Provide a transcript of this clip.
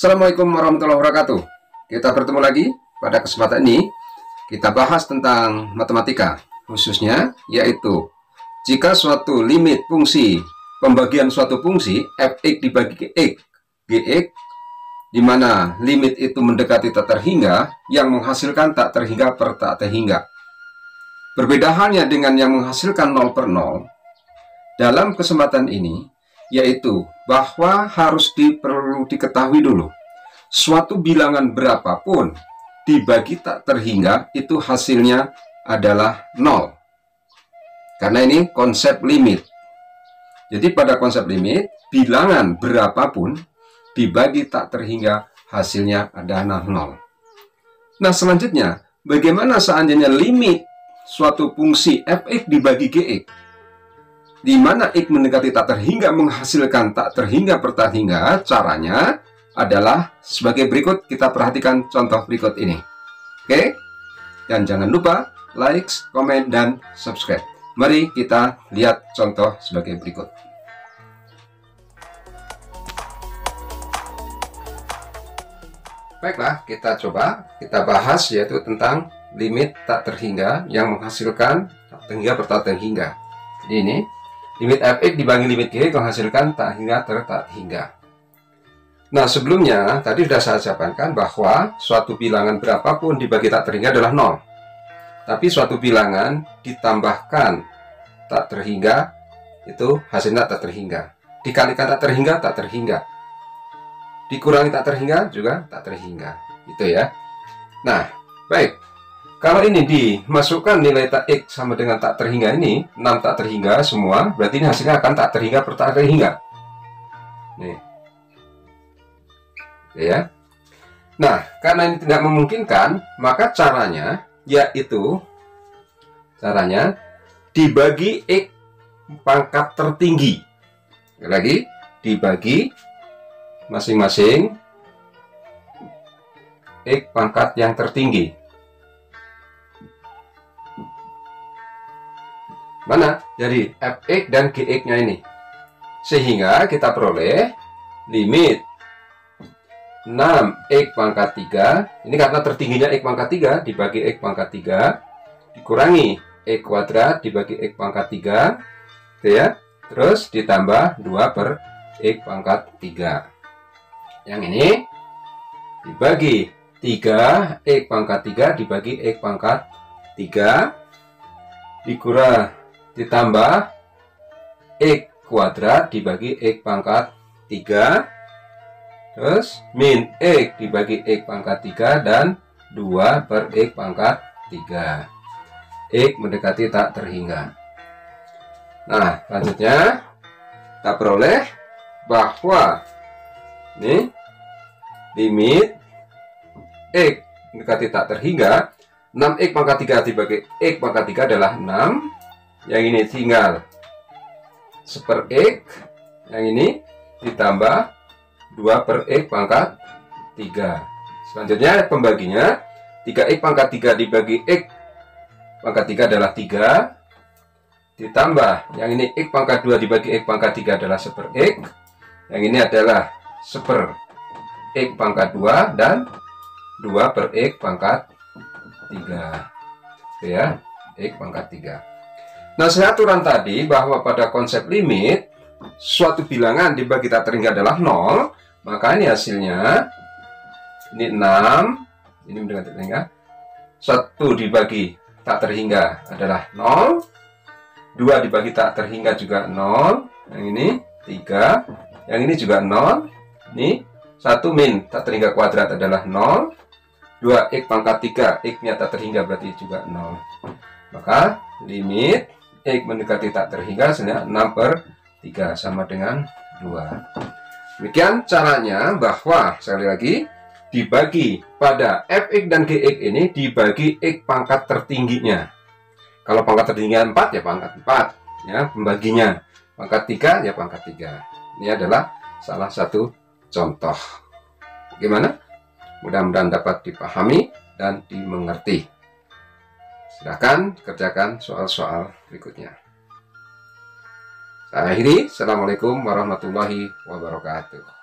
Assalamualaikum warahmatullahi wabarakatuh. Kita bertemu lagi pada kesempatan ini. Kita bahas tentang matematika, khususnya yaitu jika suatu limit fungsi pembagian suatu fungsi f(x) dibagi gx, di mana limit itu mendekati tak terhingga yang menghasilkan tak terhingga per tak terhingga. Berbeda halnya dengan yang menghasilkan 0 per 0. Dalam kesempatan ini yaitu bahwa perlu diketahui dulu, suatu bilangan berapapun dibagi tak terhingga itu hasilnya adalah 0. Karena ini konsep limit. Jadi pada konsep limit, bilangan berapapun dibagi tak terhingga hasilnya adalah 0. Nah, selanjutnya, bagaimana seandainya limit suatu fungsi f(x) dibagi gx, di mana x mendekati tak terhingga menghasilkan tak terhingga per tak terhingga? Caranya adalah sebagai berikut. Kita perhatikan contoh berikut ini. Oke? Dan jangan lupa like, komen, dan subscribe. Mari kita lihat contoh sebagai berikut. Baiklah, kita bahas yaitu tentang limit tak terhingga yang menghasilkan tak terhingga per tak terhingga. Jadi ini limit f(x) dibagi limit gx menghasilkan tak hingga per tak hingga. Nah, sebelumnya tadi sudah saya jabarkan bahwa suatu bilangan berapapun dibagi tak terhingga adalah 0. Tapi suatu bilangan ditambahkan tak terhingga itu hasilnya tak terhingga. Dikalikan tak terhingga, tak terhingga. Dikurangi tak terhingga juga tak terhingga. Itu ya. Nah, baik. Kalau ini dimasukkan nilai tak x sama dengan tak terhingga ini, 6 tak terhingga semua, berarti ini hasilnya akan tak terhingga per tak terhingga. Nih. Ya. Nah, karena ini tidak memungkinkan, maka caranya yaitu dibagi x pangkat tertinggi. Lagi dibagi masing-masing x pangkat yang tertinggi. Mana? Jadi f(x) dan gx-nya ini. Sehingga kita peroleh limit 6x pangkat 3. Ini karena tertingginya x pangkat 3 dibagi x pangkat 3. Dikurangi x kuadrat dibagi x pangkat 3. Gitu ya. Terus ditambah 2 per x pangkat 3. Yang ini dibagi 3, x pangkat 3 dibagi x pangkat 3. Ditambah x kuadrat dibagi x pangkat 3, terus min x dibagi x pangkat 3 dan 2 per x pangkat 3. X mendekati tak terhingga. Nah, selanjutnya kita peroleh bahwa ini limit x mendekati tak terhingga, 6x pangkat 3 dibagi x pangkat 3 adalah 6. Yang ini tinggal 1 per x. Yang ini ditambah 2 per x pangkat 3. Selanjutnya pembaginya 3x pangkat 3 dibagi x pangkat 3 adalah 3. Ditambah yang ini x pangkat 2 dibagi x pangkat 3 adalah 1 per x. Yang ini adalah 1 per x pangkat 2 dan 2 per x pangkat 3. Oke ya, x pangkat 3. Nah, saya aturan tadi bahwa pada konsep limit suatu bilangan dibagi tak terhingga adalah 0, maka ini hasilnya ini 6, ini dengan tak terhingga. 1 dibagi tak terhingga adalah 0, 2 dibagi tak terhingga juga 0, yang ini 3, yang ini juga 0, ini 1 min tak terhingga kuadrat adalah 0, 2x pangkat 3, x-nya tak terhingga berarti juga 0. Maka limit x mendekati tak terhingga hasilnya 6 per 3 sama dengan 2. Demikian caranya, bahwa sekali lagi dibagi pada f(x) dan gx ini dibagi x pangkat tertingginya. Kalau pangkat tertingginya 4 ya pangkat 4 ya pembaginya. Pangkat 3 ya pangkat 3. Ini adalah salah satu contoh. Bagaimana? Mudah-mudahan dapat dipahami dan dimengerti. Silakan kerjakan soal-soal berikutnya. Saya akhiri. Assalamualaikum warahmatullahi wabarakatuh.